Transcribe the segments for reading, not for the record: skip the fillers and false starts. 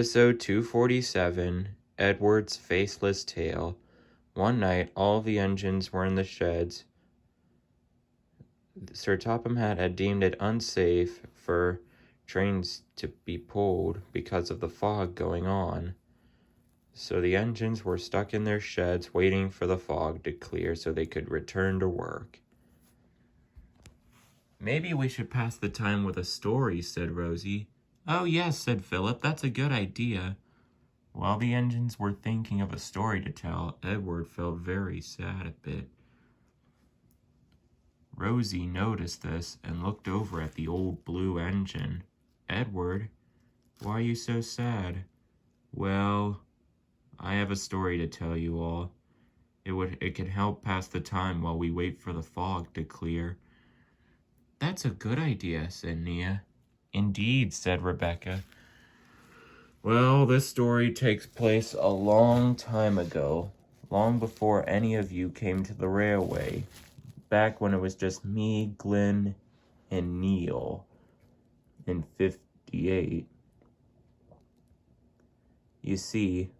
Episode 247, Edward's Faceless Tale. One night, all the engines were in the sheds. Sir Topham Hatt had deemed it unsafe for trains to be pulled because of the fog going on. So the engines were stuck in their sheds waiting for the fog to clear so they could return to work. "Maybe we should pass the time with a story," said Rosie. "Oh yes," said Philip, "that's a good idea." While the engines were thinking of a story to tell, Edward felt very sad a bit. Rosie noticed this and looked over at the old blue engine. "Edward, why are you so sad?" "Well, I have a story to tell you all. It could help pass the time while we wait for the fog to clear." "That's a good idea," said Nia. "Indeed," said Rebecca. "Well, this story takes place a long time ago, long before any of you came to the railway, back when it was just me, Glynn, and Neil, in 58. You see,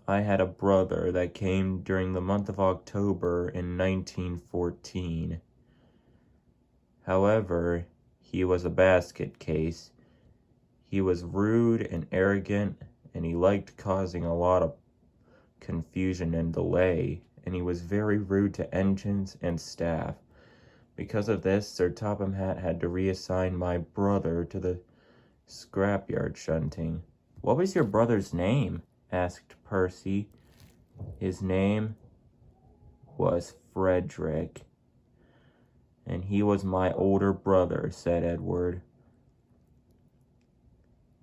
I had a brother that came during the month of October in 1914. However, he was a basket case. He was rude and arrogant, and he liked causing a lot of confusion and delay, and he was very rude to engines and staff. Because of this, Sir Topham Hatt had to reassign my brother to the scrapyard shunting. "What was your brother's name?" asked Percy. "His name was Frederick, and he was my older brother," said Edward.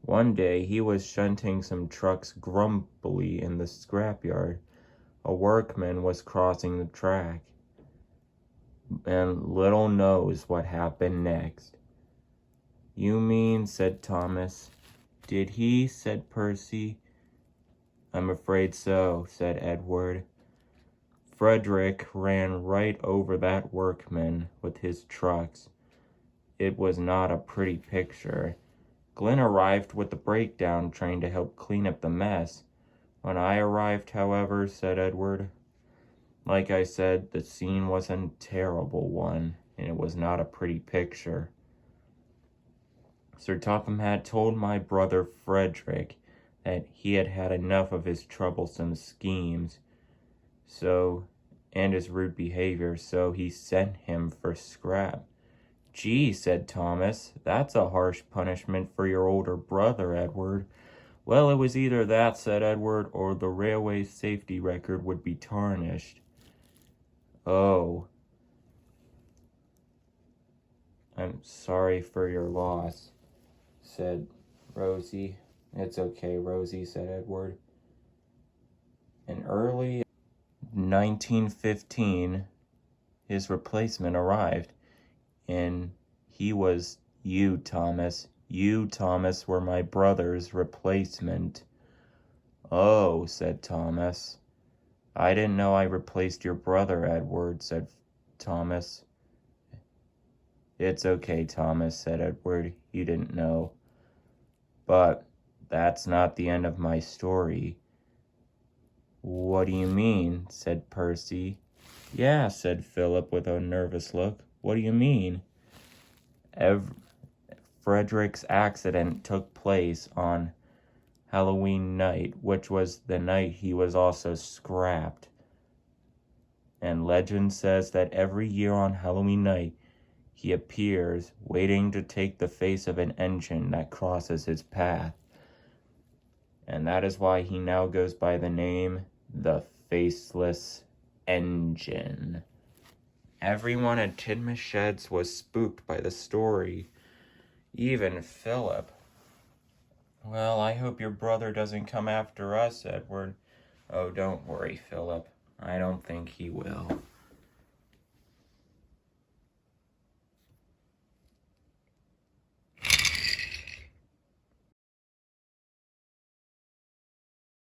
"One day he was shunting some trucks grumpily in the scrapyard. A workman was crossing the track, and little knows what happened next." "You mean," said Thomas. "Did he?" said Percy. "I'm afraid so," said Edward. "Frederick ran right over that workman with his trucks. It was not a pretty picture. Glynn arrived with the breakdown train to help clean up the mess. When I arrived, however," said Edward, "like I said, the scene was a terrible one, and it was not a pretty picture. Sir Topham had told my brother Frederick that he had had enough of his troublesome schemes, and his rude behavior, so he sent him for scrap." "Gee," said Thomas, "that's a harsh punishment for your older brother, Edward." "Well, it was either that," said Edward, "or the railway safety record would be tarnished." "Oh, I'm sorry for your loss," said Rosie. "It's okay, Rosie," said Edward. In early 1915, his replacement arrived, and he was you, Thomas. You, Thomas, were my brother's replacement." "Oh," said Thomas. "I didn't know I replaced your brother, Edward," said Thomas. "It's okay, Thomas," said Edward. "You didn't know. But that's not the end of my story." "What do you mean?" said Percy. "Yeah," said Philip with a nervous look. "What do you mean?" Frederick's accident took place on Halloween night, which was the night he was also scrapped. And legend says that every year on Halloween night, he appears, waiting to take the face of an engine that crosses his path. And that is why he now goes by the name the Faceless Engine. Everyone at Tidmouth Sheds was spooked by the story. Even Philip. "Well, I hope your brother doesn't come after us, Edward." "Oh, don't worry, Philip. I don't think he will."